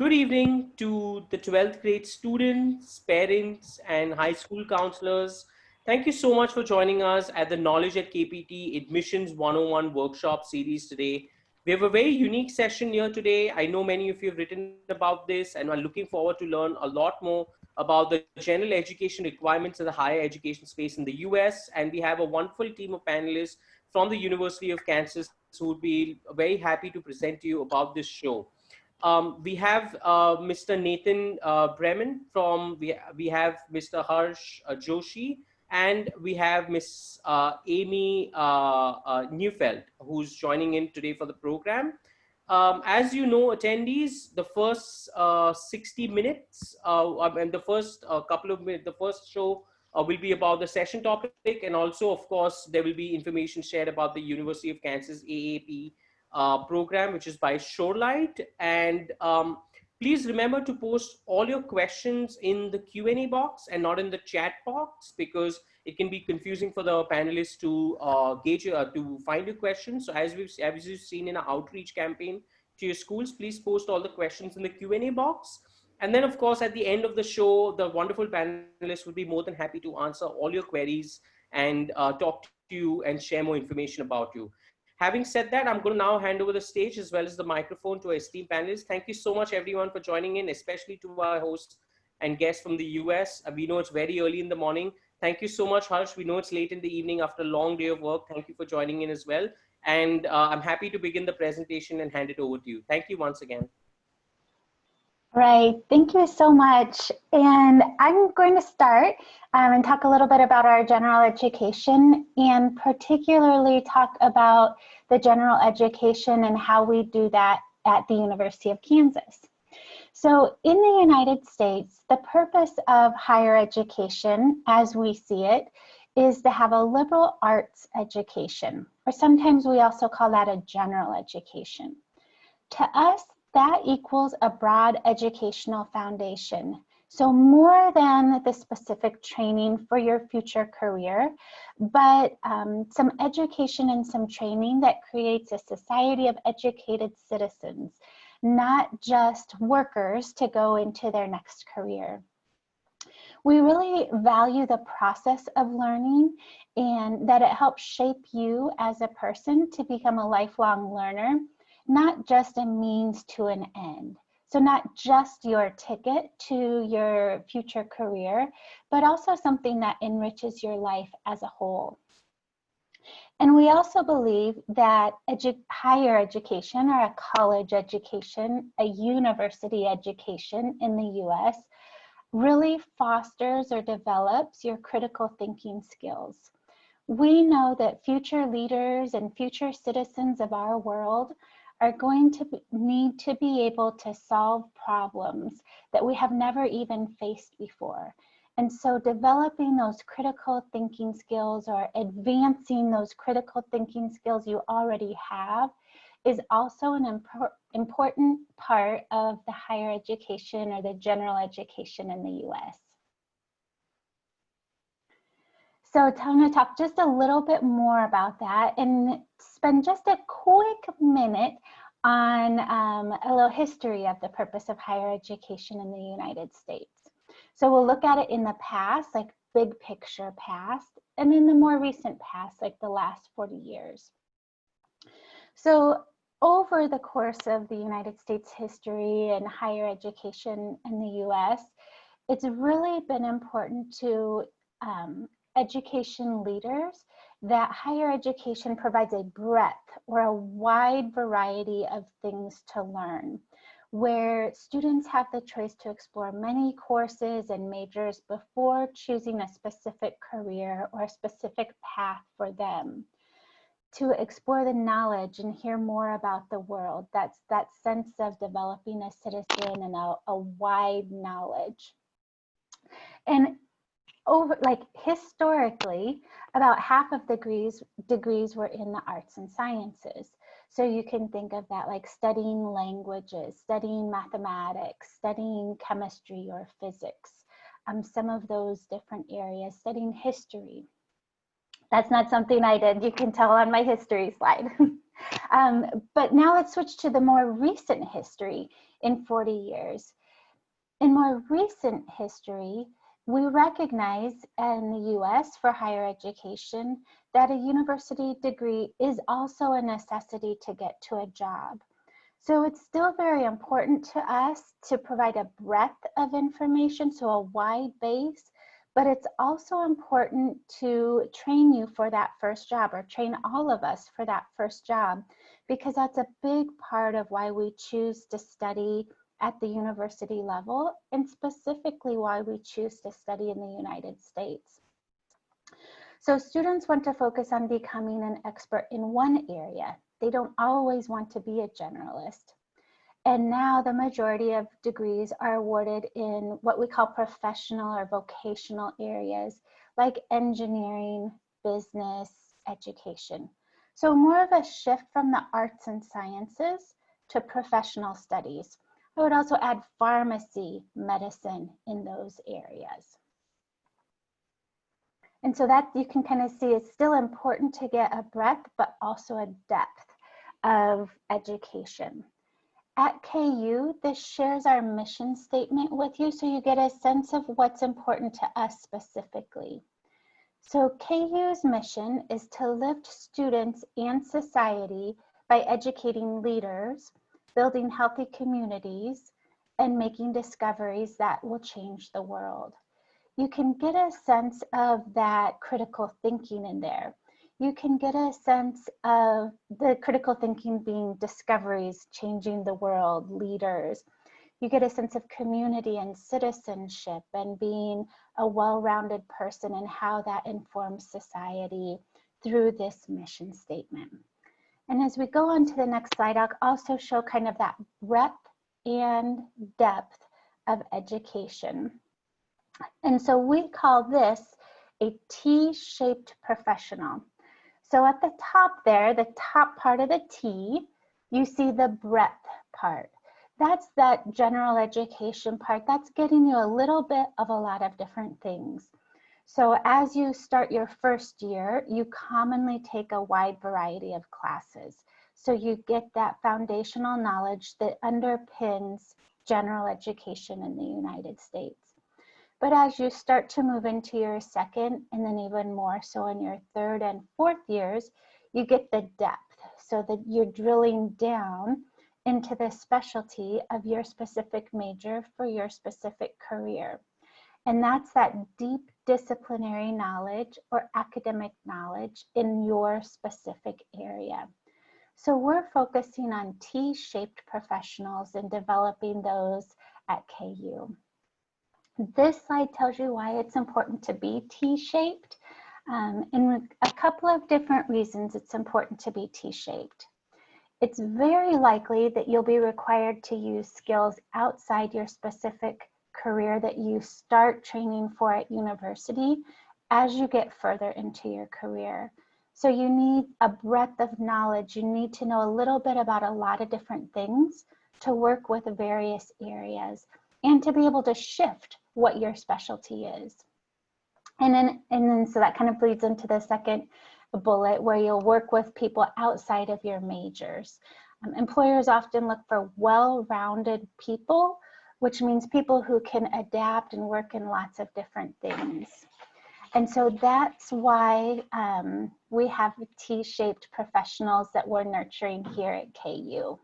Good evening to the 12th grade students, parents, and high school counselors. Thank you so much for joining us at the Knowledge at KPT Admissions 101 workshop series today. We have a very unique session here today. I know many of you have written about this and are looking forward to learn a lot more about the general education requirements in the higher education space in the US. And we have a wonderful team of panelists from the University of Kansas who would be very happy to present to you about this show. We have Mr. Nathan Bremen we have Mr. Harsh Joshi, and we have Miss Amy Neufeld, who's joining in today for the program. As you know, attendees, the first 60 minutes and the first couple of minutes, the first show will be about the session topic, and also, of course, there will be information shared about the University of Kansas AAP program, which is by Shorelight. And please remember to post all your questions in the Q&A box and not in the chat box, because it can be confusing for the panelists to to find your questions. So as you've seen in our outreach campaign to your schools, please post all the questions in the Q&A box. And then, of course, at the end of the show, the wonderful panelists will be more than happy to answer all your queries and talk to you and share more information about you. Having said that, I'm going to now hand over the stage as well as the microphone to our esteemed panelists. Thank you so much, everyone, for joining in, especially to our hosts and guests from the US. We know it's very early in the morning. Thank you so much, Harsh. We know it's late in the evening after a long day of work. Thank you for joining in as well. And I'm happy to begin the presentation and hand it over to you. Thank you once again. Right, thank you so much. And I'm going to start and talk a little bit about our general education, and particularly talk about the general education and how we do that at the University of Kansas. So in the United States, the purpose of higher education, as we see it, is to have a liberal arts education, or sometimes we also call that a general education. To us, that equals a broad educational foundation. So more than the specific training for your future career, but some education and some training that creates a society of educated citizens, not just workers to go into their next career. We really value the process of learning, and that it helps shape you as a person to become a lifelong learner, not just a means to an end. So not just your ticket to your future career, but also something that enriches your life as a whole. And we also believe that higher education, or a college education, a university education in the US, really fosters or develops your critical thinking skills. We know that future leaders and future citizens of our world are going to need to be able to solve problems that we have never even faced before. And so developing those critical thinking skills, or advancing those critical thinking skills you already have, is also an important part of the higher education or the general education in the US. So I'm going to talk just a little bit more about that and spend just a quick minute on a little history of the purpose of higher education in the United States. So we'll look at it in the past, like big picture past, and in the more recent past, like the last 40 years. So over the course of the United States history and higher education in the US, it's really been important to education leaders that higher education provides a breadth or a wide variety of things to learn, where students have the choice to explore many courses and majors before choosing a specific career or a specific path for them, to explore the knowledge and hear more about the world. That's that sense of developing a citizen and a wide knowledge. And historically, about half of degrees were in the arts and sciences. So you can think of that like studying languages, studying mathematics, studying chemistry or physics, some of those different areas, studying history. That's not something I did, you can tell on my history slide. But now let's switch to the more recent history. in 40 years. In more recent history, we recognize in the US for higher education that a university degree is also a necessity to get to a job. So it's still very important to us to provide a breadth of information, so a wide base, but it's also important to train you for that first job, or train all of us for that first job, because that's a big part of why we choose to study at the university level, and specifically why we choose to study in the United States. So students want to focus on becoming an expert in one area. They don't always want to be a generalist. And now the majority of degrees are awarded in what we call professional or vocational areas, like engineering, business, education. So more of a shift from the arts and sciences to professional studies. I would also add pharmacy, medicine in those areas. And so that you can kind of see it's still important to get a breadth, but also a depth of education. At KU, this shares our mission statement with you, so you get a sense of what's important to us specifically. So KU's mission is to lift students and society by educating leaders, building healthy communities, and making discoveries that will change the world. You can get a sense of that critical thinking in there. You can get a sense of the critical thinking being discoveries, changing the world, leaders. You get a sense of community and citizenship and being a well-rounded person, and how that informs society through this mission statement. And as we go on to the next slide, I'll also show kind of that breadth and depth of education. And so we call this a T-shaped professional. So at the top there, the top part of the T, you see the breadth part. That's that general education part. That's getting you a little bit of a lot of different things. So as you start your first year, you commonly take a wide variety of classes. So you get that foundational knowledge that underpins general education in the United States. But as you start to move into your second, and then even more so in your third and fourth years, you get the depth, so that you're drilling down into the specialty of your specific major for your specific career. And that's that deep disciplinary knowledge or academic knowledge in your specific area. So we're focusing on T-shaped professionals and developing those at KU. This slide tells you why it's important to be T-shaped. In a couple of different reasons it's important to be T-shaped. It's very likely that you'll be required to use skills outside your specific career that you start training for at university as you get further into your career. So you need a breadth of knowledge. You need to know a little bit about a lot of different things to work with various areas and to be able to shift what your specialty is. And then so that kind of bleeds into the second bullet, where you'll work with people outside of your majors. Employers often look for well-rounded people, which means people who can adapt and work in lots of different things. And so that's why we have T-shaped professionals that we're nurturing here at KU.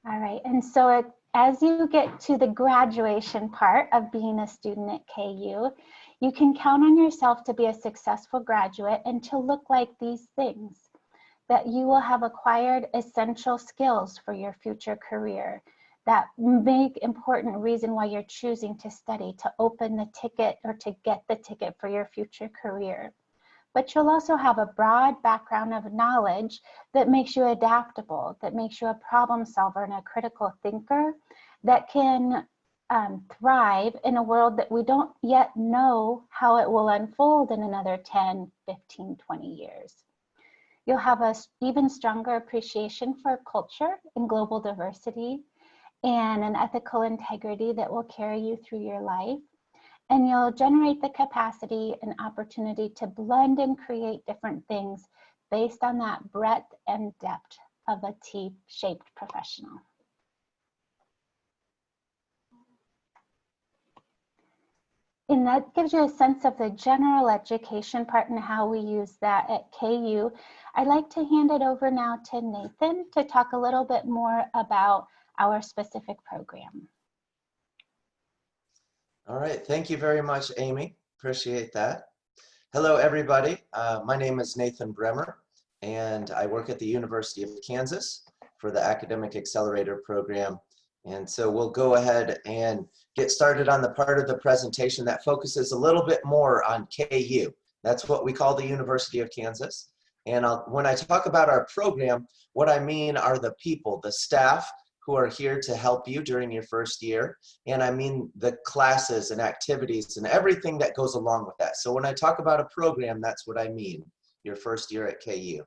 All right, and so as you get to the graduation part of being a student at KU, you can count on yourself to be a successful graduate and to look like these things, that you will have acquired essential skills for your future career, that big important reason why you're choosing to study, to open the ticket or to get the ticket for your future career. But you'll also have a broad background of knowledge that makes you adaptable, that makes you a problem solver and a critical thinker that can thrive in a world that we don't yet know how it will unfold in another 10, 15, 20 years. You'll have an even stronger appreciation for culture and global diversity and an ethical integrity that will carry you through your life. And you'll generate the capacity and opportunity to blend and create different things based on that breadth and depth of a T-shaped professional. And that gives you a sense of the general education part and how we use that at KU. I'd like to hand it over now to Nathan to talk a little bit more about our specific program. All right, thank you very much, Amy. Appreciate that. Hello, everybody. My name is Nathan Bremer, and I work at the University of Kansas for the Academic Accelerator program. And so we'll go ahead and get started on the part of the presentation that focuses a little bit more on KU. That's what we call the University of Kansas. And when I talk about our program, what I mean are the people, the staff who are here to help you during your first year. And I mean the classes and activities and everything that goes along with that. So when I talk about a program, that's what I mean, your first year at KU.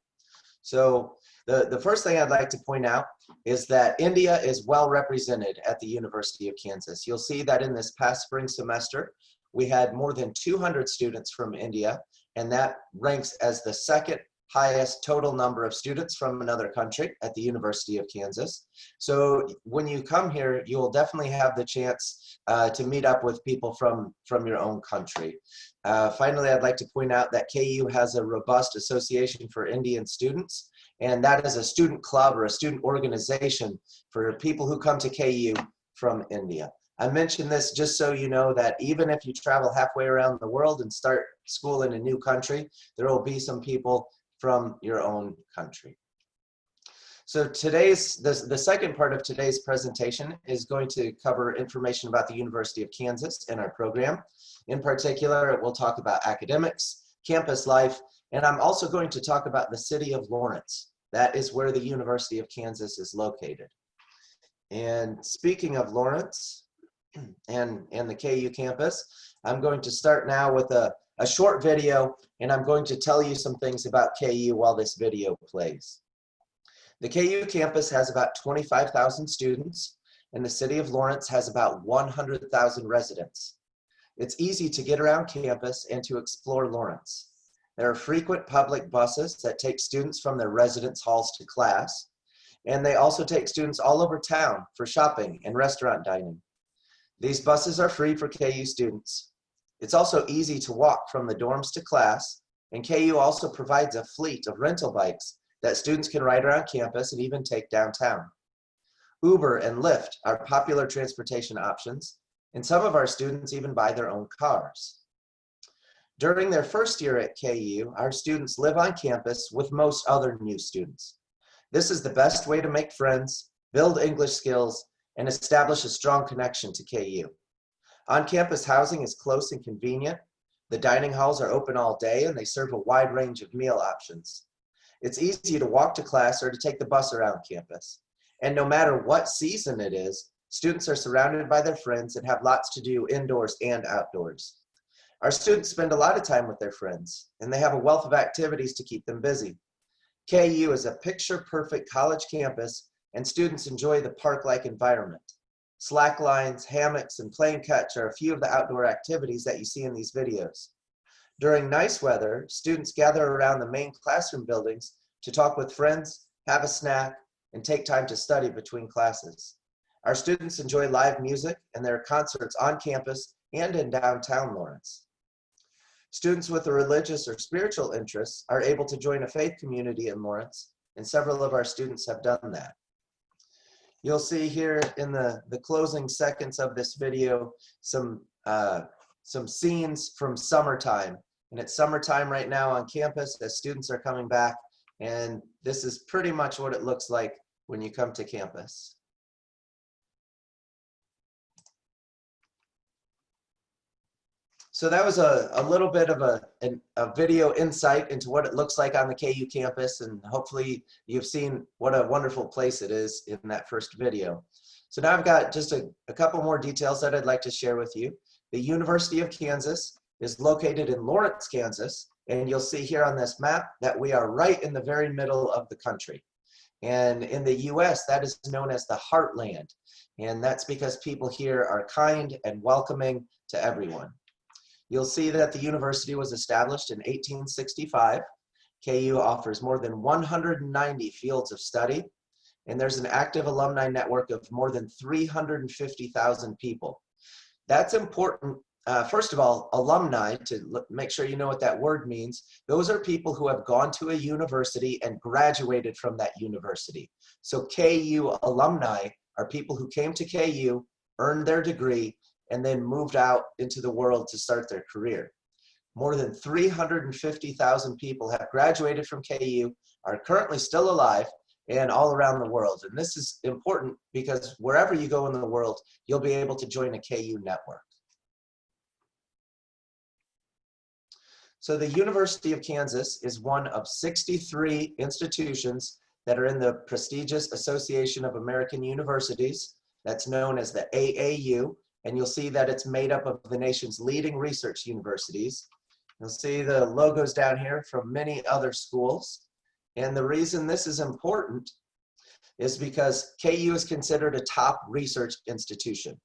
So the first thing I'd like to point out is that India is well represented at the University of Kansas. You'll see that in this past spring semester, we had more than 200 students from India, and that ranks as the second highest total number of students from another country at the University of Kansas. So when you come here, you will definitely have the chance to meet up with people from your own country. Finally, I'd like to point out that KU has a robust association for Indian students, and that is a student club or a student organization for people who come to KU from India. I mention this just so you know that even if you travel halfway around the world and start school in a new country, there will be some people from your own country. So the second part of today's presentation is going to cover information about the University of Kansas and our program. In particular, we'll talk about academics, campus life, and I'm also going to talk about the city of Lawrence. That is where the University of Kansas is located. And speaking of Lawrence and the KU campus, I'm going to start now with a short video, and I'm going to tell you some things about KU while this video plays. The KU campus has about 25,000 students, and the city of Lawrence has about 100,000 residents. It's easy to get around campus and to explore Lawrence. There are frequent public buses that take students from their residence halls to class, and they also take students all over town for shopping and restaurant dining. These buses are free for KU students. It's also easy to walk from the dorms to class, and KU also provides a fleet of rental bikes that students can ride around campus and even take downtown. Uber and Lyft are popular transportation options, and some of our students even buy their own cars. During their first year at KU, our students live on campus with most other new students. This is the best way to make friends, build English skills, and establish a strong connection to KU. On-campus housing is close and convenient. The dining halls are open all day, and they serve a wide range of meal options. It's easy to walk to class or to take the bus around campus. And no matter what season it is, students are surrounded by their friends and have lots to do indoors and outdoors. Our students spend a lot of time with their friends, and they have a wealth of activities to keep them busy. KU is a picture-perfect college campus, and students enjoy the park-like environment. Slack lines, hammocks, and playing catch are a few of the outdoor activities that you see in these videos. During nice weather, students gather around the main classroom buildings to talk with friends, have a snack, and take time to study between classes. Our students enjoy live music, and there are concerts on campus and in downtown Lawrence. Students with a religious or spiritual interests are able to join a faith community in Lawrence, and several of our students have done that. You'll see here in the closing seconds of this video some scenes from summertime. And it's summertime right now on campus as students are coming back, and this is pretty much what it looks like when you come to campus. So that was a little bit of a video insight into what it looks like on the KU campus, and hopefully you've seen what a wonderful place it is in that first video. So now I've got just a couple more details that I'd like to share with you. The University of Kansas is located in Lawrence, Kansas, and you'll see here on this map that we are right in the very middle of the country. And in the US, that is known as the Heartland, and that's because people here are kind and welcoming to everyone. You'll see that the university was established in 1865, KU offers more than 190 fields of study, and there's an active alumni network of more than 350,000 people. That's important. First of all, alumni, to make sure you know what that word means, those are people who have gone to a university and graduated from that university. So KU alumni are people who came to KU, earned their degree, and then moved out into the world to start their career. More than 350,000 people have graduated from KU, are currently still alive, and all around the world. And this is important because wherever you go in the world, you'll be able to join a KU network. So the University of Kansas is one of 63 institutions that are in the prestigious Association of American Universities, that's known as the AAU, and you'll see that it's made up of the nation's leading research universities. You'll see the logos down here from many other schools. And the reason this is important is because KU is considered a top research institution.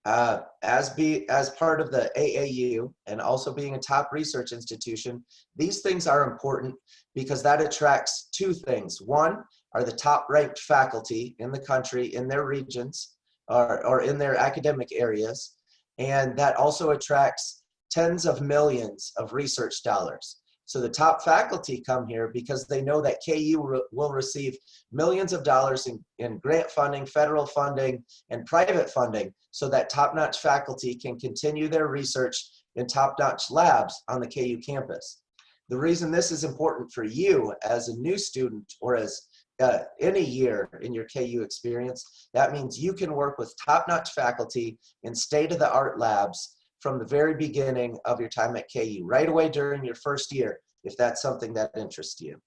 As part of the AAU and also being a top research institution, these things are important because that attracts two things. One are the top ranked faculty in the country, in their regions, or in their academic areas. And that also attracts tens of millions of research dollars. So the top faculty come here because they know that KU will receive millions of dollars in grant funding, federal funding, and private funding so that top-notch faculty can continue their research in top-notch labs on the KU campus. The reason this is important for you as a new student or as any year in your KU experience, that means you can work with top-notch faculty in state-of-the-art labs from the very beginning of your time at KU, right away during your first year, if that's something that interests you.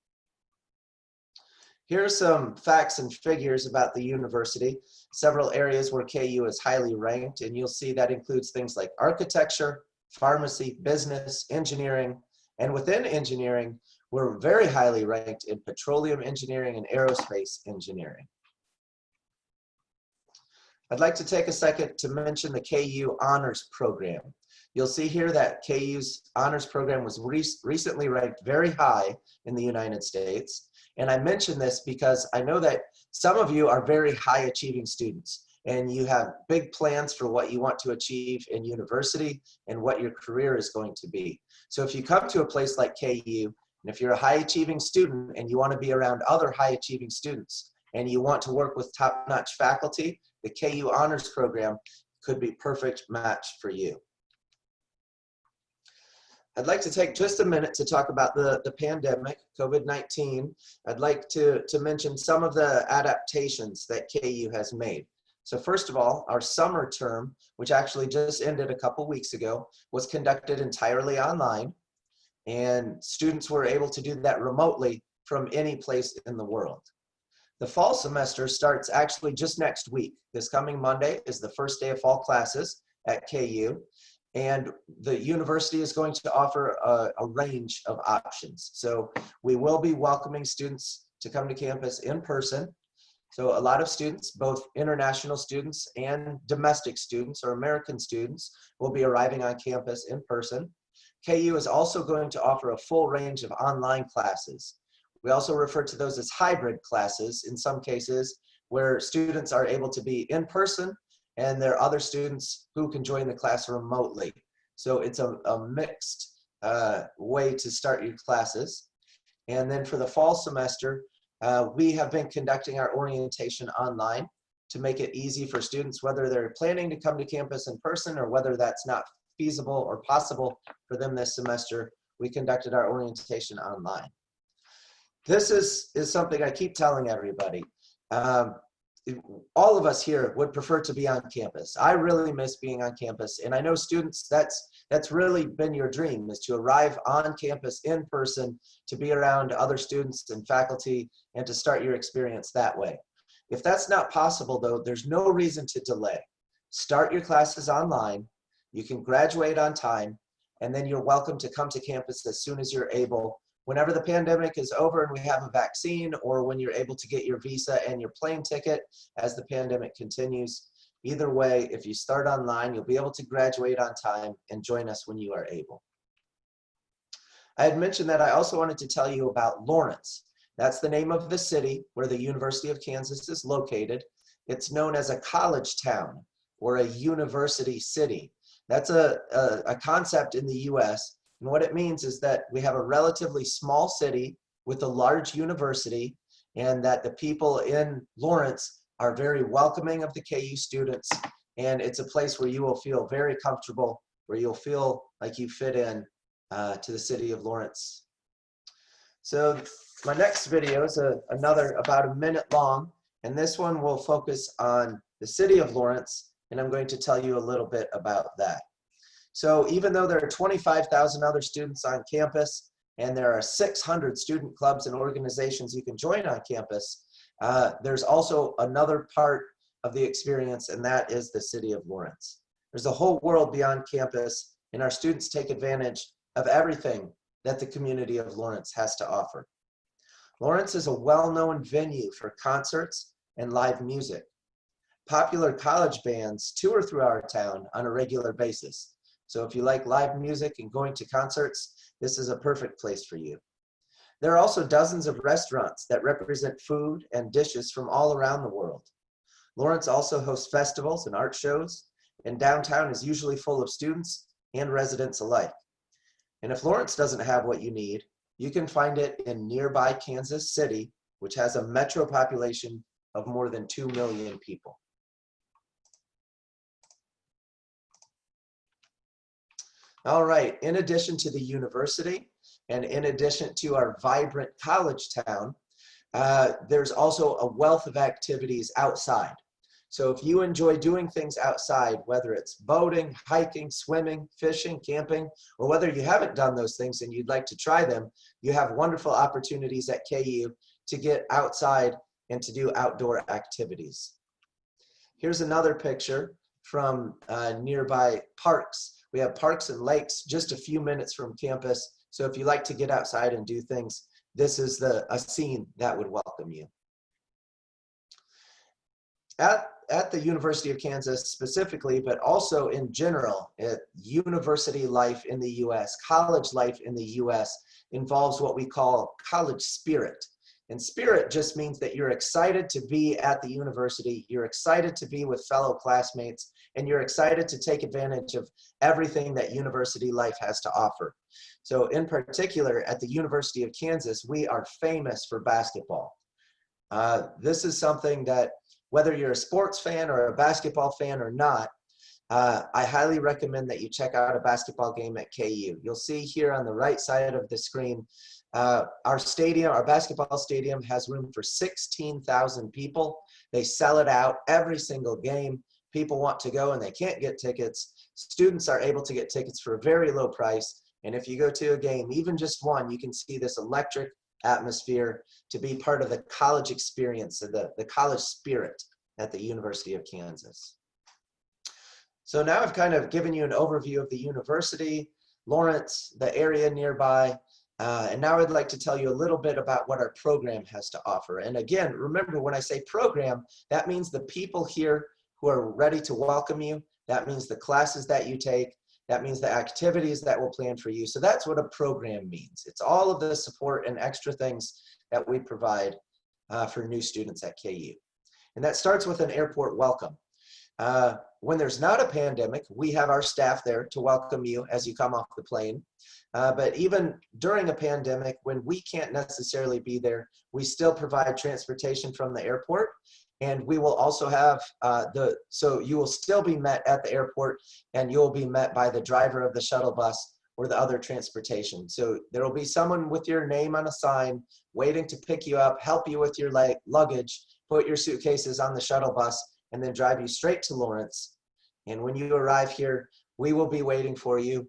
Here are some facts and figures about the university, several areas where KU is highly ranked, and you'll see that includes things like architecture, pharmacy, business, engineering, and within engineering, we're very highly ranked in petroleum engineering and aerospace engineering. I'd like to take a second to mention the KU Honors Program. You'll see here that KU's Honors Program was recently ranked very high in the United States. And I mention this because I know that some of you are very high achieving students and you have big plans for what you want to achieve in university and what your career is going to be. So if you come to a place like KU, and if you're a high achieving student and you want to be around other high achieving students and you want to work with top-notch faculty, the KU Honors Program could be a perfect match for you. I'd like to take just a minute to talk about the pandemic, COVID-19. I'd like to mention some of the adaptations that KU has made. So first of all, our summer term, which actually just ended a couple weeks ago, was conducted entirely online, and students were able to do that remotely from any place in the world. The fall semester starts actually just next week. This coming Monday is the first day of fall classes at KU, and the university is going to offer a range of options. So we will be welcoming students to come to campus in person. So a lot of students, both international students and domestic students or American students, will be arriving on campus in person. KU is also going to offer a full range of online classes. We also refer to those as hybrid classes in some cases where students are able to be in person and there are other students who can join the class remotely. So it's a mixed way to start your classes. And then for the fall semester, we have been conducting our orientation online to make it easy for students, whether they're planning to come to campus in person or whether that's not feasible or possible for them this semester. We conducted our orientation online. This is something I keep telling everybody. All of us here would prefer to be on campus. I really miss being on campus, and I know students, that's really been your dream, is to arrive on campus in person, to be around other students and faculty, and to start your experience that way. If that's not possible though, there's no reason to delay. Start your classes online, you can graduate on time, and then you're welcome to come to campus as soon as you're able. Whenever the pandemic is over and we have a vaccine, or when you're able to get your visa and your plane ticket as the pandemic continues. Either way, if you start online, you'll be able to graduate on time and join us when you are able. I had mentioned that I also wanted to tell you about Lawrence. That's the name of the city where the University of Kansas is located. It's known as a college town or a university city. That's a concept in the US. And what it means is that we have a relatively small city with a large university, and that the people in Lawrence are very welcoming of the KU students. And it's a place where you will feel very comfortable, where you'll feel like you fit in to the city of Lawrence. So my next video is another about a minute long, and this one will focus on the city of Lawrence, and I'm going to tell you a little bit about that. So even though there are 25,000 other students on campus, and there are 600 student clubs and organizations you can join on campus, there's also another part of the experience, and that is the city of Lawrence. There's a whole world beyond campus, and our students take advantage of everything that the community of Lawrence has to offer. Lawrence is a well-known venue for concerts and live music. Popular college bands tour through our town on a regular basis. So if you like live music and going to concerts, this is a perfect place for you. There are also dozens of restaurants that represent food and dishes from all around the world. Lawrence also hosts festivals and art shows, and downtown is usually full of students and residents alike. And if Lawrence doesn't have what you need, you can find it in nearby Kansas City, which has a metro population of more than 2 million people. All right, in addition to the university, and in addition to our vibrant college town, there's also a wealth of activities outside. So if you enjoy doing things outside, whether it's boating, hiking, swimming, fishing, camping, or whether you haven't done those things and you'd like to try them, you have wonderful opportunities at KU to get outside and to do outdoor activities. Here's another picture from nearby parks. We have parks and lakes just a few minutes from campus. So if you like to get outside and do things, this is a scene that would welcome you. At the University of Kansas specifically, but also in general, university life in the US, college life in the US involves what we call college spirit. And spirit just means that you're excited to be at the university, you're excited to be with fellow classmates, and you're excited to take advantage of everything that university life has to offer. So in particular, at the University of Kansas, we are famous for basketball. This is something that, whether you're a sports fan or a basketball fan or not, I highly recommend that you check out a basketball game at KU. You'll see here on the right side of the screen, our stadium, our basketball stadium has room for 16,000 people. They sell it out every single game. People want to go and they can't get tickets. Students are able to get tickets for a very low price. And if you go to a game, even just one, you can see this electric atmosphere to be part of the college experience, the college spirit at the University of Kansas. So now I've kind of given you an overview of the university, Lawrence, the area nearby, and now I'd like to tell you a little bit about what our program has to offer. And again, remember, when I say program, that means the people here who are ready to welcome you. That means the classes that you take. That means the activities that we'll plan for you. So that's what a program means. It's all of the support and extra things that we provide for new students at KU. And that starts with an airport welcome. When there's not a pandemic, we have our staff there to welcome you as you come off the plane. But even during a pandemic, when we can't necessarily be there, we still provide transportation from the airport. And we will also have so you will still be met at the airport, and you'll be met by the driver of the shuttle bus or the other transportation. So there will be someone with your name on a sign waiting to pick you up, help you with your luggage, put your suitcases on the shuttle bus, and then drive you straight to Lawrence. And when you arrive here, we will be waiting for you.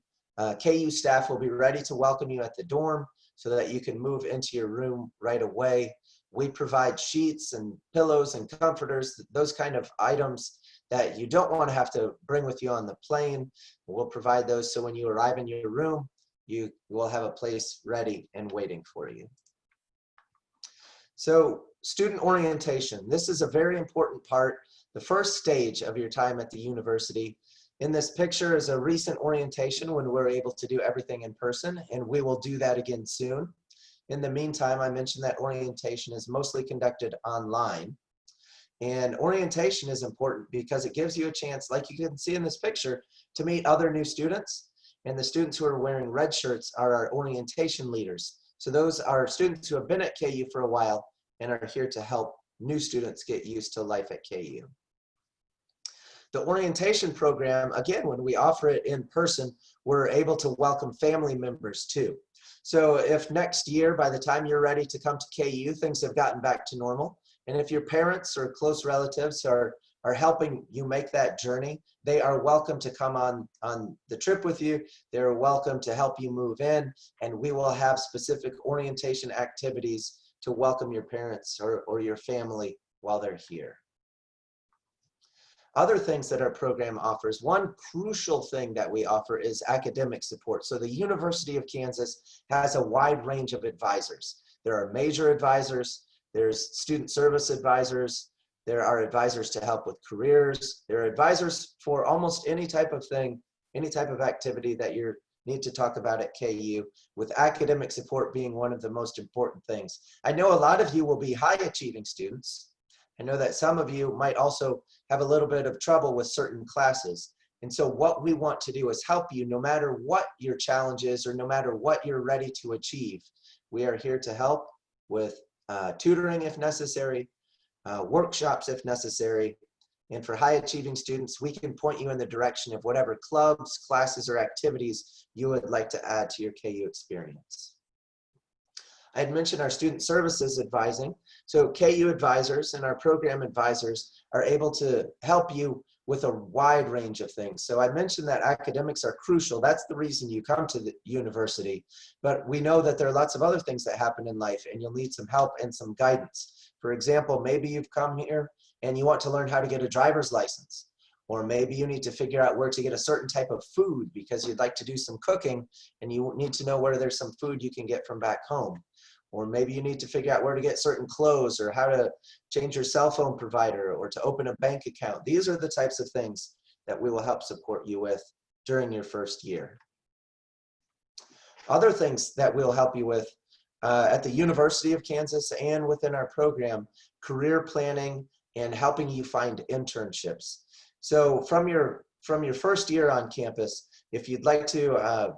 KU staff will be ready to welcome you at the dorm so that you can move into your room right away. We provide sheets and pillows and comforters, those kind of items that you don't want to have to bring with you on the plane. We'll provide those so when you arrive in your room, you will have a place ready and waiting for you. So student orientation, this is a very important part, the first stage of your time at the university. In this picture is a recent orientation when we're able to do everything in person, and we will do that again soon. In the meantime, I mentioned that orientation is mostly conducted online. And orientation is important because it gives you a chance, like you can see in this picture, to meet other new students. And the students who are wearing red shirts are our orientation leaders. So those are students who have been at KU for a while and are here to help new students get used to life at KU. The orientation program, again, when we offer it in person, we're able to welcome family members too. So if next year, by the time you're ready to come to KU, things have gotten back to normal, and if your parents or close relatives are helping you make that journey, they are welcome to come on the trip with you. They're welcome to help you move in, and we will have specific orientation activities to welcome your parents or your family while they're here. Other things that our program offers, one crucial thing that we offer is academic support. So the University of Kansas has a wide range of advisors. There are major advisors, there's student service advisors, there are advisors to help with careers, there are advisors for almost any type of thing, any type of activity that you need to talk about at KU, with academic support being one of the most important things. I know a lot of you will be high achieving students. I know that some of you might also have a little bit of trouble with certain classes. And so what we want to do is help you no matter what your challenge is or no matter what you're ready to achieve. We are here to help with tutoring if necessary, workshops if necessary. And for high achieving students, we can point you in the direction of whatever clubs, classes, or activities you would like to add to your KU experience. I had mentioned our student services advising. So KU advisors and our program advisors are able to help you with a wide range of things. So I mentioned that academics are crucial. That's the reason you come to the university. But we know that there are lots of other things that happen in life and you'll need some help and some guidance. For example, maybe you've come here and you want to learn how to get a driver's license. Or maybe you need to figure out where to get a certain type of food because you'd like to do some cooking and you need to know where there's some food you can get from back home. Or maybe you need to figure out where to get certain clothes or how to change your cell phone provider or to open a bank account. These are the types of things that we will help support you with during your first year. Other things that we'll help you with at the University of Kansas and within our program, career planning and helping you find internships. So from your first year on campus, if you'd like to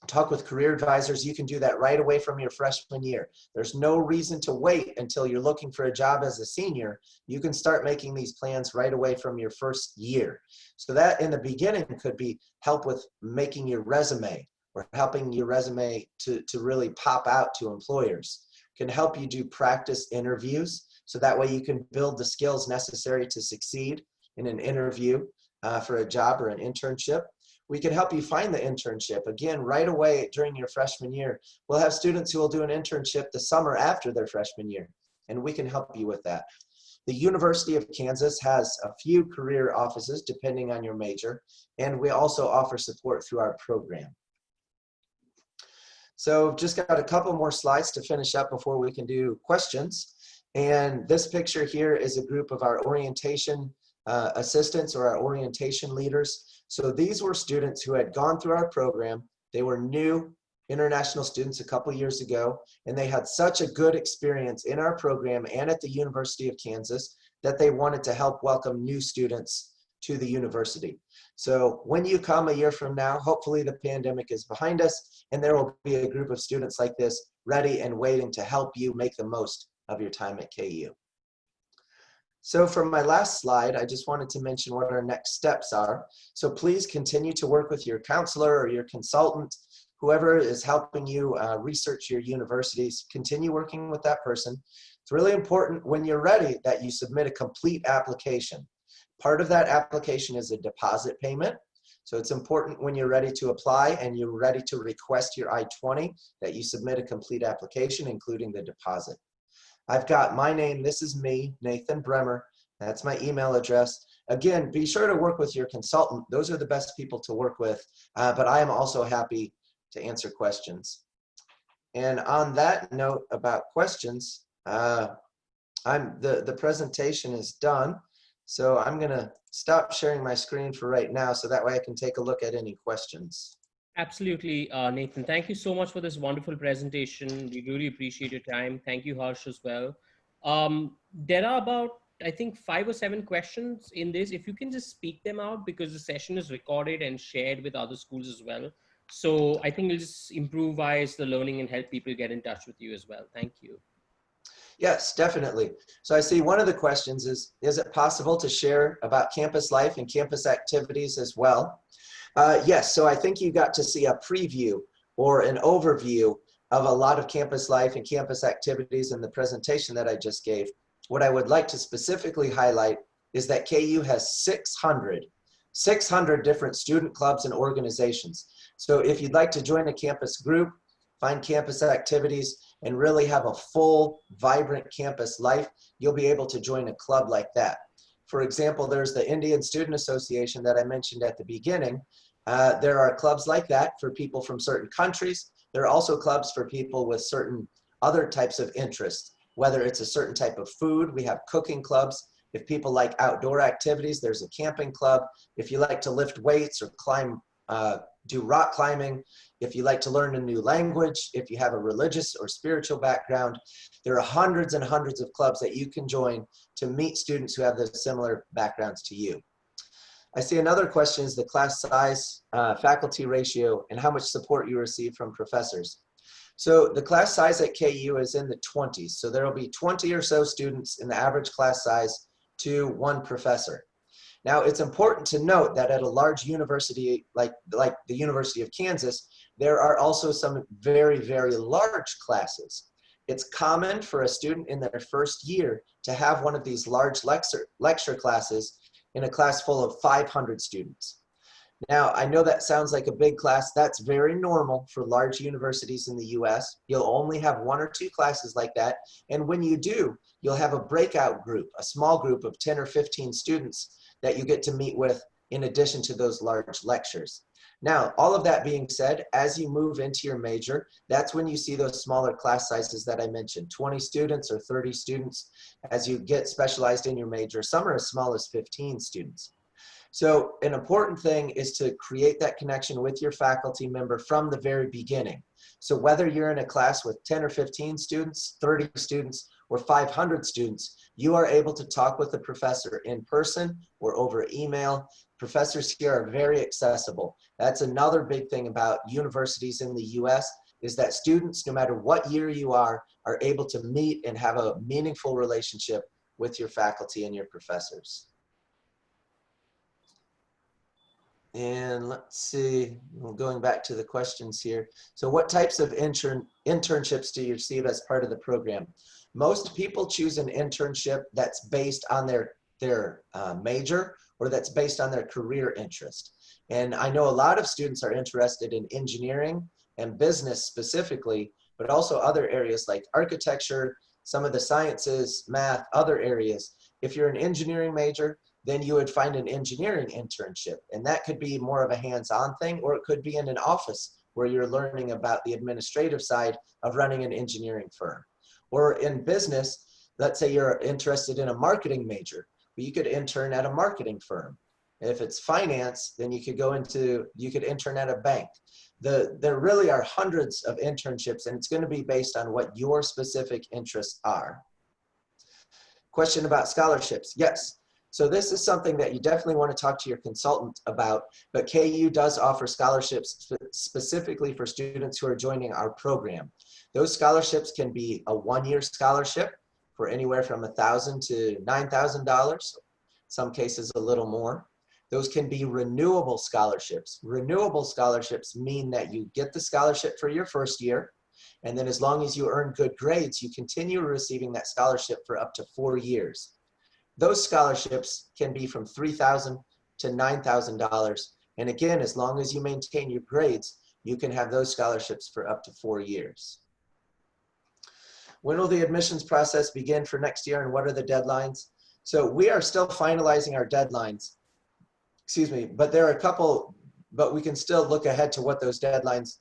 talk with career advisors, you can do that right away from your freshman year. There's no reason to wait until you're looking for a job as a senior. You can start making these plans right away from your first year. So that in the beginning could be help with making your resume or helping your resume to really pop out to employers. Can help you do practice interviews so that way you can build the skills necessary to succeed in an interview for a job or an internship. We can help you find the internship. Again, right away during your freshman year, we'll have students who will do an internship the summer after their freshman year, and we can help you with that. The University of Kansas has a few career offices depending on your major, and we also offer support through our program. So just got a couple more slides to finish up before we can do questions. And this picture here is a group of our orientation assistants or our orientation leaders. So these were students who had gone through our program. They were new international students a couple years ago, and they had such a good experience in our program and at the University of Kansas that they wanted to help welcome new students to the university. So when you come a year from now, hopefully the pandemic is behind us, and there will be a group of students like this ready and waiting to help you make the most of your time at KU. So for my last slide, I just wanted to mention what our next steps are. So please continue to work with your counselor or your consultant, whoever is helping you research your universities, continue working with that person. It's really important when you're ready that you submit a complete application. Part of that application is a deposit payment. So it's important when you're ready to apply and you're ready to request your I-20 that you submit a complete application, including the deposit. I've got my name, this is me, Nathan Bremer. That's my email address. Again, be sure to work with your consultant. Those are the best people to work with, but I am also happy to answer questions. And on that note about questions, the presentation is done. So I'm gonna stop sharing my screen for right now so that way I can take a look at any questions. Absolutely, Nathan. Thank you so much for this wonderful presentation. We really appreciate your time. Thank you, Harsh, as well. There are about, I think, 5 or 7 questions in this. If you can just speak them out, because the session is recorded and shared with other schools as well. So I think it'll just improvise the learning and help people get in touch with you as well. Thank you. Yes, definitely. So I see one of the questions is it possible to share about campus life and campus activities as well? Yes, so I think you got to see a preview or an overview of a lot of campus life and campus activities in the presentation that I just gave. What I would like to specifically highlight is that KU has 600 different student clubs and organizations. So if you'd like to join a campus group, find campus activities, and really have a full, vibrant campus life, you'll be able to join a club like that. For example, there's the Indian Student Association that I mentioned at the beginning. There are clubs like that for people from certain countries. There are also clubs for people with certain other types of interests, whether it's a certain type of food. We have cooking clubs. If people like outdoor activities, there's a camping club. If you like to lift weights or climb, do rock climbing, if you like to learn a new language, if you have a religious or spiritual background, there are hundreds and hundreds of clubs that you can join to meet students who have those similar backgrounds to you. I see another question is the class size, faculty ratio, and how much support you receive from professors. So the class size at KU is in the 20s. So there will be 20 or so students in the average class size to one professor. Now, it's important to note that at a large university like the University of Kansas, there are also some very, very large classes. It's common for a student in their first year to have one of these large lecture classes in a class full of 500 students. Now, I know that sounds like a big class. That's very normal for large universities in the US. You'll only have 1 or 2 classes like that. And when you do, you'll have a breakout group, a small group of 10 or 15 students that you get to meet with in addition to those large lectures. Now, all of that being said, as you move into your major, that's when you see those smaller class sizes that I mentioned, 20 students or 30 students. As you get specialized in your major, some are as small as 15 students. So an important thing is to create that connection with your faculty member from the very beginning. So whether you're in a class with 10 or 15 students, 30 students, or 500 students, you are able to talk with the professor in person or over email. Professors here are very accessible. That's another big thing about universities in the US, is that students, no matter what year you are able to meet and have a meaningful relationship with your faculty and your professors. And let's see, going back to the questions here. So what types of internships do you receive as part of the program? Most people choose an internship that's based on their major, or that's based on their career interest. And I know a lot of students are interested in engineering and business specifically, but also other areas like architecture, some of the sciences, math, other areas. If you're an engineering major, then you would find an engineering internship. And that could be more of a hands-on thing, or it could be in an office where you're learning about the administrative side of running an engineering firm. Or in business, let's say you're interested in a marketing major, you could intern at a marketing firm. If it's finance, then you could intern at a bank. There really are hundreds of internships, and it's going to be based on what your specific interests are. Question about scholarships. Yes. So this is something that you definitely want to talk to your consultant about, but KU does offer scholarships specifically for students who are joining our program. Those scholarships can be a one-year scholarship for anywhere from $1,000 to $9,000, some cases a little more. Those can be renewable scholarships. Renewable scholarships mean that you get the scholarship for your first year, and then as long as you earn good grades, you continue receiving that scholarship for up to 4 years. Those scholarships can be from $3,000 to $9,000. And again, as long as you maintain your grades, you can have those scholarships for up to 4 years. When will the admissions process begin for next year, and what are the deadlines? So we are still finalizing our deadlines, but there are a couple, but we can still look ahead to what those deadlines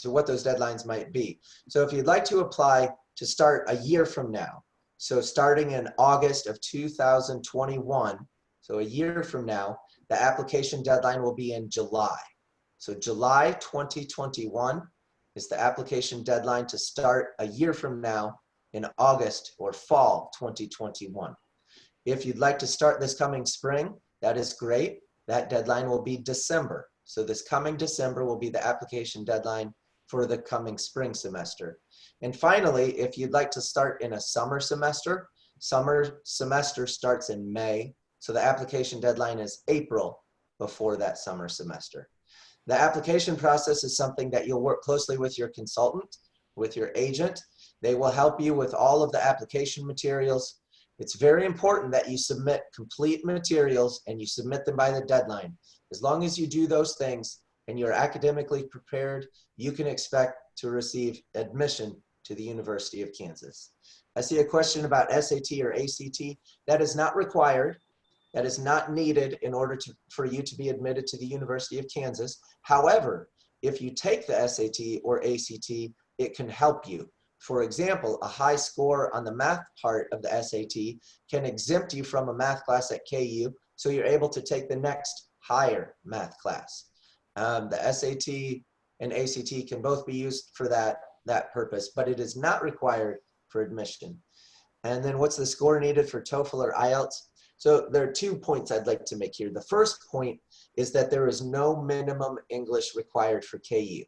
what those deadlines might be. So if you'd like to apply to start a year from now, so starting in August of 2021, so a year from now, the application deadline will be in July. So July 2021 is the application deadline to start a year from now in August or fall 2021. If you'd like to start this coming spring, that is great. That deadline will be December. So this coming December will be the application deadline for the coming spring semester. And finally, if you'd like to start in a summer semester starts in May. So the application deadline is April before that summer semester. The application process is something that you'll work closely with your consultant, with your agent. They will help you with all of the application materials. It's very important that you submit complete materials and you submit them by the deadline. As long as you do those things and you're academically prepared, you can expect to receive admission to the University of Kansas. I see a question about SAT or ACT. That is not required. That is not needed in order for you to be admitted to the University of Kansas. However, if you take the SAT or ACT, it can help you. For example, a high score on the math part of the SAT can exempt you from a math class at KU, so you're able to take the next higher math class. The SAT and ACT can both be used for that purpose, but it is not required for admission. And then what's the score needed for TOEFL or IELTS? So there are 2 points I'd like to make here. The first point is that there is no minimum English required for KU.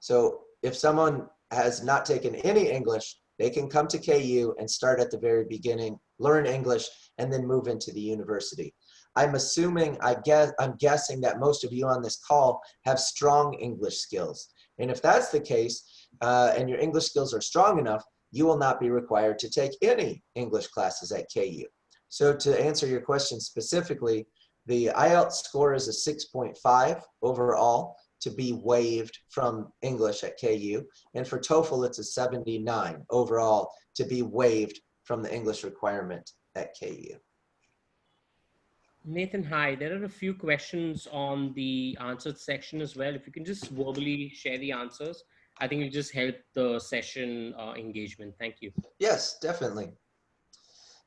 So if someone has not taken any English, they can come to KU and start at the very beginning, learn English, and then move into the university. I'm guessing that most of you on this call have strong English skills. And if that's the case, and your English skills are strong enough, you will not be required to take any English classes at KU. So to answer your question specifically, the IELTS score is a 6.5 overall to be waived from English at KU. And for TOEFL, it's a 79 overall to be waived from the English requirement at KU. Nathan, hi. There are a few questions on the answered section as well. If you can just verbally share the answers, I think it'll just help the session engagement. Thank you. Yes, definitely.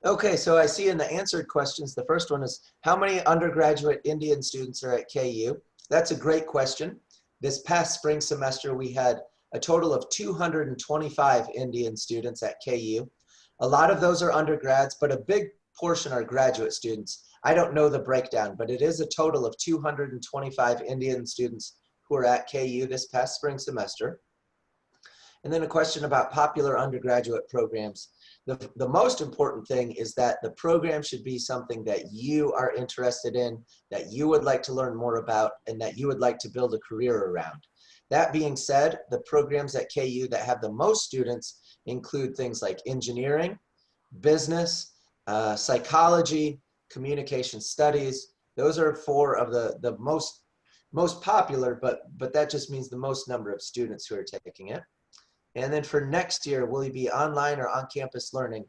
Okay, so I see in the answered questions, the first one is, how many undergraduate Indian students are at KU? That's a great question. This past spring semester, we had a total of 225 Indian students at KU. A lot of those are undergrads, but a big portion are graduate students. I don't know the breakdown, but it is a total of 225 Indian students who are at KU this past spring semester. And then a question about popular undergraduate programs. The most important thing is that the program should be something that you are interested in, that you would like to learn more about, and that you would like to build a career around. That being said, the programs at KU that have the most students include things like engineering, business, psychology, communication studies. Those are 4 of the most popular, but that just means the most number of students who are taking it. And then for next year, will it be online or on-campus learning?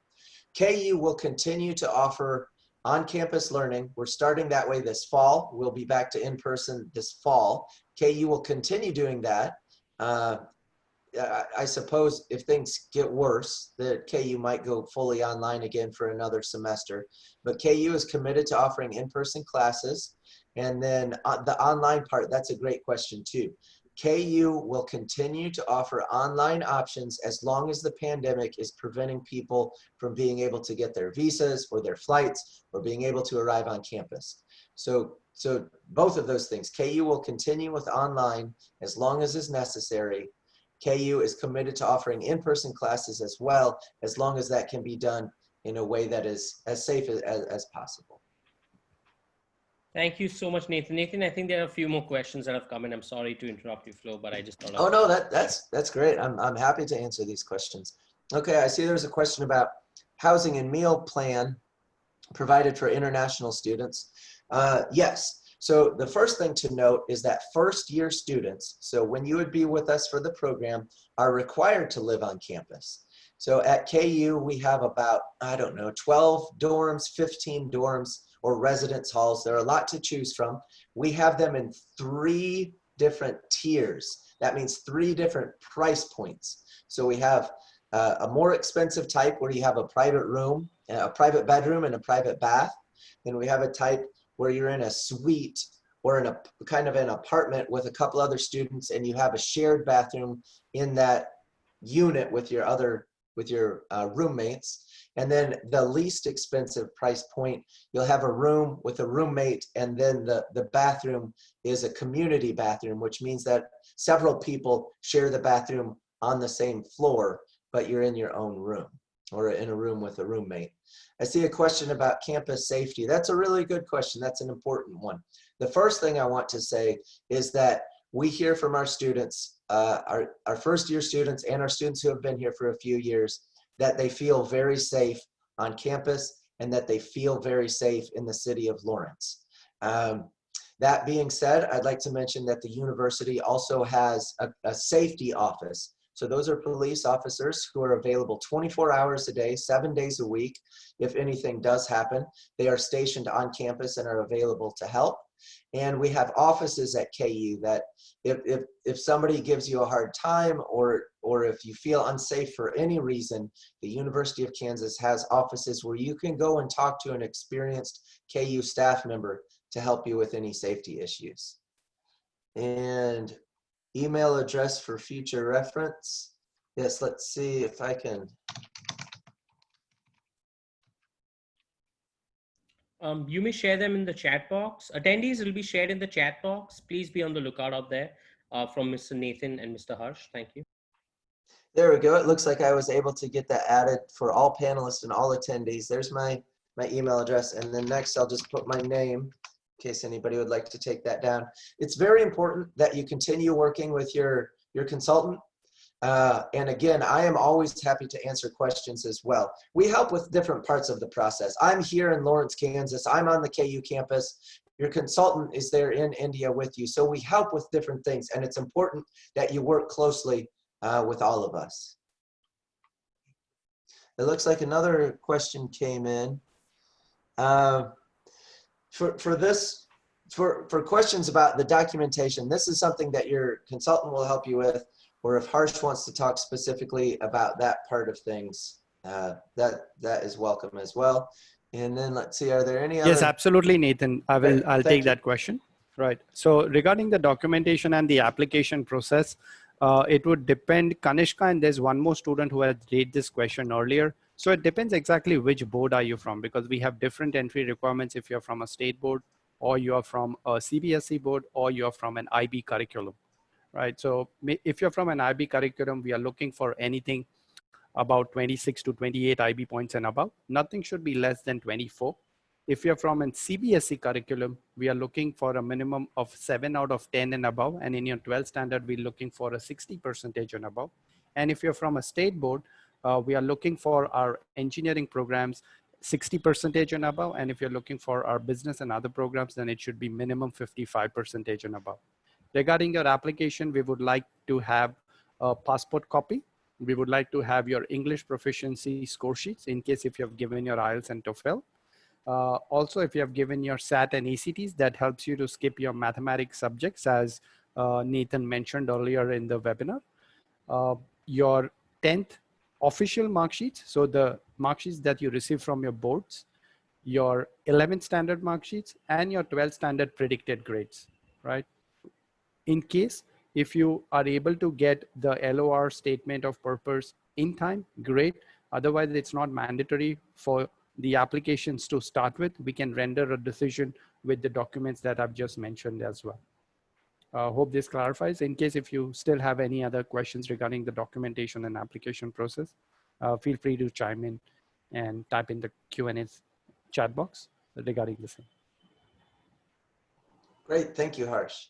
KU will continue to offer on-campus learning. We're starting that way this fall. We'll be back to in-person this fall. KU will continue doing that. I suppose if things get worse, the KU might go fully online again for another semester. But KU is committed to offering in-person classes. And then the online part, that's a great question too. KU will continue to offer online options as long as the pandemic is preventing people from being able to get their visas or their flights or being able to arrive on campus. So both of those things, KU will continue with online as long as is necessary. KU is committed to offering in-person classes as well, as long as that can be done in a way that is as safe as possible. Thank you so much, Nathan. Nathan, I think there are a few more questions that have come in. I'm sorry to interrupt you, Flo, but I just thought. Oh no, that's great. I'm happy to answer these questions. Okay, I see there's a question about housing and meal plan provided for international students. Yes. So the first thing to note is that first-year students, so when you would be with us for the program, are required to live on campus. So at KU, we have about, 12 dorms, 15 dorms, or residence halls. There are a lot to choose from. We have them in 3 different tiers. That means 3 different price points. So we have a more expensive type where you have a private room, a private bedroom, and a private bath. Then we have a type where you're in a suite or in a kind of an apartment with a couple other students, and you have a shared bathroom in that unit with your roommates. And then the least expensive price point, you'll have a room with a roommate, and then the bathroom is a community bathroom, which means that several people share the bathroom on the same floor, but you're in your own room or in a room with a roommate. I see a question about campus safety. That's a really good question. That's an important one. The first thing I want to say is that we hear from our students, our first year students and our students who have been here for a few years, that they feel very safe on campus and that they feel very safe in the city of Lawrence. That being said, I'd like to mention that the university also has a safety office. So those are police officers who are available 24 hours a day, 7 days a week. If anything does happen, they are stationed on campus and are available to help. And we have offices at KU that if somebody gives you a hard time, or if you feel unsafe for any reason, the University of Kansas has offices where you can go and talk to an experienced KU staff member to help you with any safety issues. And email address for future reference. Yes, let's see if I can. You may share them in the chat box. Attendees will be shared in the chat box. Please be on the lookout out there from Mr. Nathan and Mr. Harsh. Thank you. There we go. It looks like I was able to get that added for all panelists and all attendees. There's my email address. And then next I'll just put my name in case anybody would like to take that down. It's very important that you continue working with your consultant. And again, I am always happy to answer questions as well. We help with different parts of the process. I'm here in Lawrence, Kansas. I'm on the KU campus. Your consultant is there in India with you. So we help with different things. And it's important that you work closely with all of us. It looks like another question came in. For questions about the documentation, this is something that your consultant will help you with, or if Harsh wants to talk specifically about that part of things, that is welcome as well. And then let's see, are there any other? Yes, absolutely, Nathan. I'll take you. that question. Right. So regarding the documentation and the application process, it would depend. Kanishka, and there's one more student who had raised this question earlier. So it depends exactly which board are you from, because we have different entry requirements if you're from a state board, or you are from a CBSE board, or you're from an IB curriculum, right? So if you're from an IB curriculum, we are looking for anything about 26 to 28 IB points and above. Nothing should be less than 24. If you're from a CBSE curriculum, we are looking for a minimum of 7 out of 10 and above. And in your 12th standard, we're looking for a 60% and above. And if you're from a state board, we are looking for our engineering programs 60% and above. And if you're looking for our business and other programs, then it should be minimum 55% and above. Regarding your application, we would like to have a passport copy. We would like to have your English proficiency score sheets in case if you have given your IELTS and TOEFL. Also, if you have given your SAT and ACTs, that helps you to skip your mathematics subjects, as Nathan mentioned earlier in the webinar. Your 10th official mark sheets, so the mark sheets that you receive from your boards, your 11th standard mark sheets, and your 12th standard predicted grades, right? In case if you are able to get the LOR statement of purpose in time, great. Otherwise, it's not mandatory for the applications to start with. We can render a decision with the documents that I've just mentioned as well. Hope this clarifies. In case if you still have any other questions regarding the documentation and application process, feel free to chime in and type in the Q&A chat box regarding the same. Great, thank you, Harsh.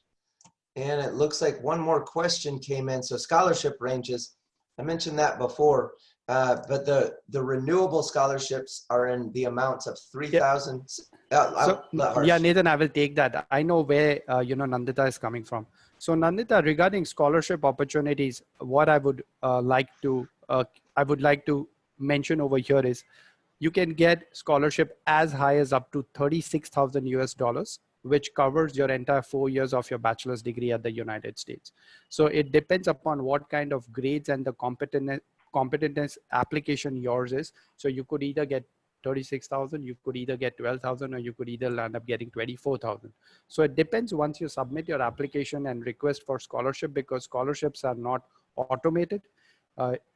And it looks like one more question came in. So scholarship ranges, I mentioned that before, but the renewable scholarships are in the amounts of 3,000. Yeah, Nathan, I will take that. I know where Nandita is coming from. So Nandita, regarding scholarship opportunities, what I would like to mention over here is you can get scholarship as high as up to $36,000 US, which covers your entire 4 years of your bachelor's degree at the United States. So it depends upon what kind of grades and the competence application yours is. So you could either get 36,000, you could either get 12,000 or you could either land up getting 24,000. So it depends once you submit your application and request for scholarship, because scholarships are not automated.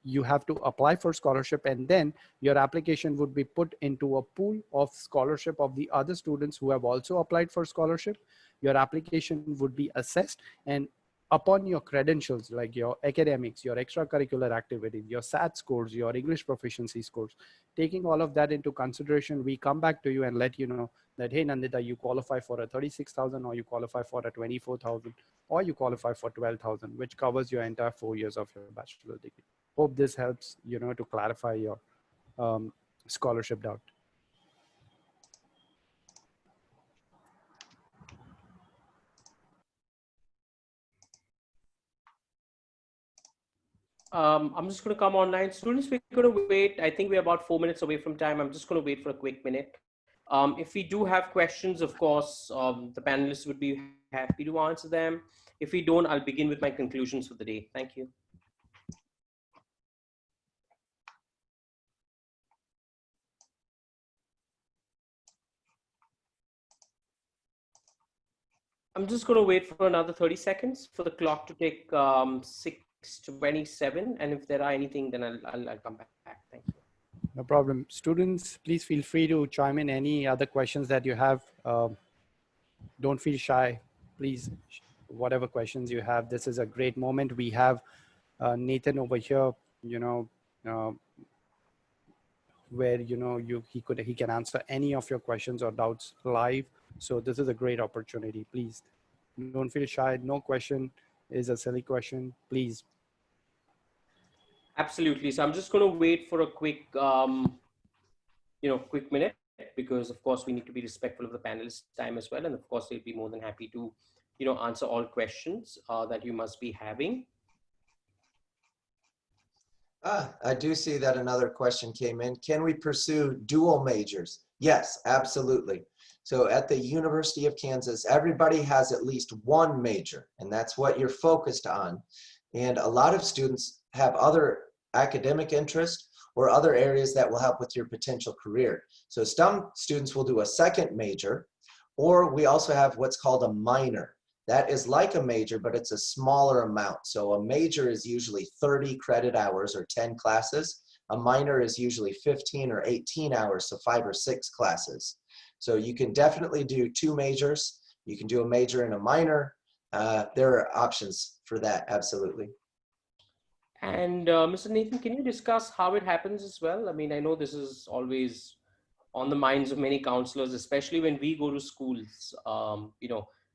You have to apply for scholarship, and then your application would be put into a pool of scholarship of the other students who have also applied for scholarship. Your application would be assessed, and upon your credentials, like your academics, your extracurricular activities, your SAT scores, your English proficiency scores, taking all of that into consideration, we come back to you and let you know that, hey, Nandita, you qualify for a 36,000, or you qualify for a 24,000, or you qualify for 12,000, which covers your entire 4 years of your bachelor degree. Hope this helps, to clarify your scholarship doubt. I'm just going to come online. Students, we're going to wait. I think we're about 4 minutes away from time. I'm just going to wait for a quick minute. If we do have questions, of course, the panelists would be happy to answer them. If we don't, I'll begin with my conclusions for the day. Thank you. I'm just going to wait for another 30 seconds for the clock to take 6:27. And if there are anything, then I'll come back. Thank you. No problem. Students, please feel free to chime in any other questions that you have. Don't feel shy. Please, whatever questions you have, this is a great moment. We have Nathan over here, where he can answer any of your questions or doubts live. So this is a great opportunity. Please don't feel shy. No question is a silly question. Please. Absolutely. So I'm just going to wait for a quick, quick minute, because of course we need to be respectful of the panelists' time as well. And of course, they'd be more than happy to, answer all questions that you must be having. I do see that another question came in. Can we pursue dual majors? Yes, absolutely. So at the University of Kansas, everybody has at least one major, and that's what you're focused on. And a lot of students have other academic interests or other areas that will help with your potential career. So some students will do a second major, or we also have what's called a minor. That is like a major, but it's a smaller amount. So a major is usually 30 credit hours or 10 classes. A minor is usually 15 or 18 hours, so 5 or 6 classes. So you can definitely do 2 majors. You can do a major and a minor. There are options for that, absolutely. And Mr. Nathan, can you discuss how it happens as well? I mean, I know this is always on the minds of many counselors, especially when we go to schools,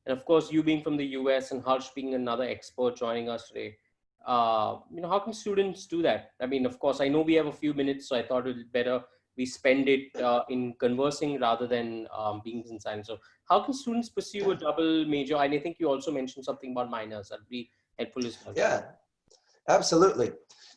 and of course, you being from the US and Harsh being another expert joining us today, how can students do that? I mean, of course, I know we have a few minutes, so I thought it would be better we spend it in conversing rather than being in silence. So how can students pursue a double major? And I think you also mentioned something about minors. That'd be helpful as well. Yeah, absolutely.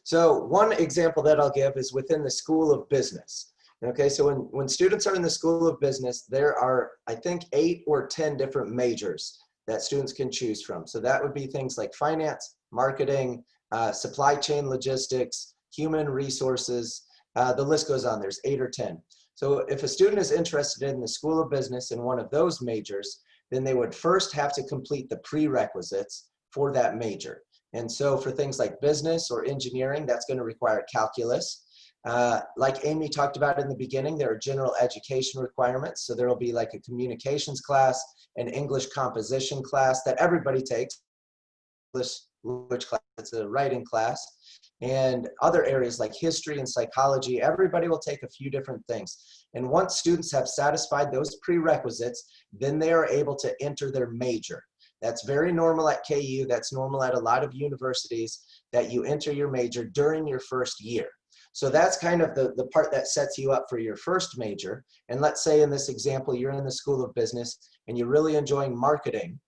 So one example that I'll give is within the School of Business. Okay, so when students are in the School of Business, there are, I think, 8 or 10 different majors that students can choose from. So that would be things like finance, marketing, supply chain logistics, human resources, the list goes on. There's 8 or 10. So if a student is interested in the School of Business in one of those majors, then they would first have to complete the prerequisites for that major. And so for things like business or engineering, that's going to require calculus. Like Amy talked about in the beginning, there are general education requirements. So there will be like a communications class, an English composition class that everybody takes, English class, it's a writing class, and other areas like history and psychology. Everybody will take a few different things. And once students have satisfied those prerequisites, then they are able to enter their major. That's very normal at KU. That's normal at a lot of universities, that you enter your major during your first year. So that's kind of the part that sets you up for your first major. And let's say in this example, you're in the School of Business and you're really enjoying marketing,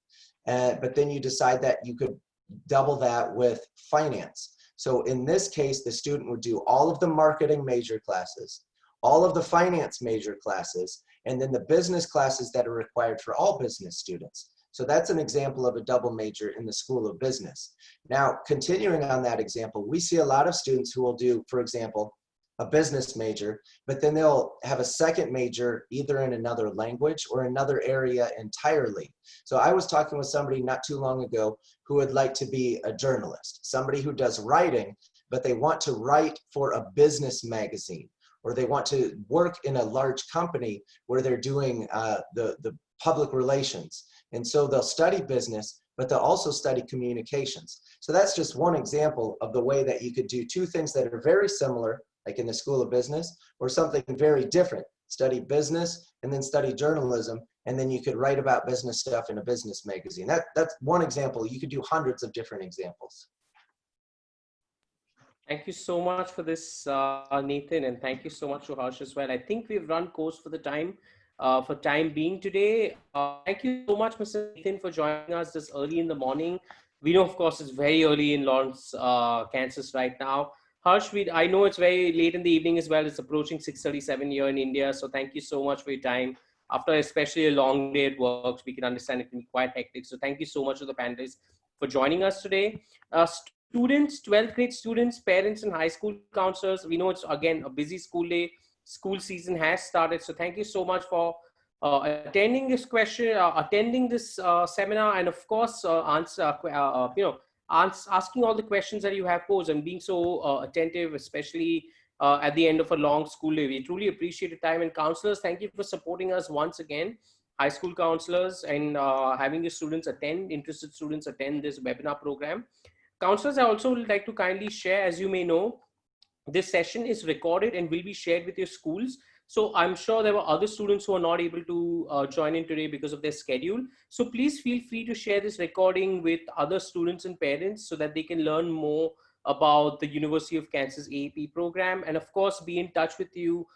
but then you decide that you could double that with finance. So in this case, the student would do all of the marketing major classes, all of the finance major classes, and then the business classes that are required for all business students. So that's an example of a double major in the School of Business. Now, continuing on that example, we see a lot of students who will do, for example, a business major, but then they'll have a second major either in another language or another area entirely. So I was talking with somebody not too long ago who would like to be a journalist, somebody who does writing, but they want to write for a business magazine, or they want to work in a large company where they're doing the public relations. And so they'll study business, but they'll also study communications. So that's just one example of the way that you could do two things that are very similar, like in the School of Business, or something very different. Study business and then study journalism, and then you could write about business stuff in a business magazine. That's one example. You could do hundreds of different examples. Thank you so much for this, Nathan, and thank you so much to Harsh as well. I think we've run course for the time being today. Thank you so much, Mr. Nathan, for joining us this early in the morning. We know, of course, it's very early in Lawrence, Kansas right now. Harsh, I know it's very late in the evening as well. It's approaching 6:37 here in India. So thank you so much for your time. After especially a long day at work, we can understand it can be quite hectic. So thank you so much to the panelists for joining us today. Students, 12th grade students, parents, and high school counselors, we know it's again a busy school day. School season has started. So thank you so much for attending this seminar, and of course, asking all the questions that you have posed and being so attentive, especially at the end of a long school day. We truly appreciate your time. And counselors, thank you for supporting us once again, high school counselors, and having the interested students attend this webinar program. Counselors, I also would like to kindly share, as you may know, this session is recorded and will be shared with your schools. So I'm sure there were other students who are not able to join in today because of their schedule. So please feel free to share this recording with other students and parents so that they can learn more about the University of Kansas AAP program. And of course, be in touch with you.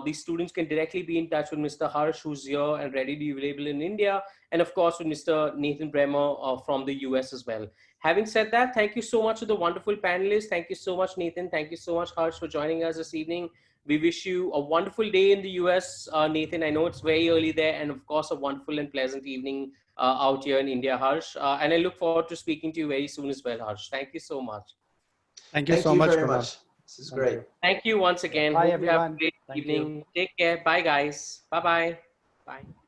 These students can directly be in touch with Mr. Harsh, who's here and readily available in India. And of course, with Mr. Nathan Bremer from the US as well. Having said that, thank you so much to the wonderful panelists. Thank you so much, Nathan. Thank you so much, Harsh, for joining us this evening. We wish you a wonderful day in the US, Nathan. I know it's very early there, and of course, a wonderful and pleasant evening out here in India, Harsh. And I look forward to speaking to you very soon as well, Harsh. Thank you so much. Thank you so much, very Kumar. much. This is great. Thank you once again. Bye, Hope you have a everyone. great Thank evening. you. Take care. Bye, guys. Bye-bye. Bye.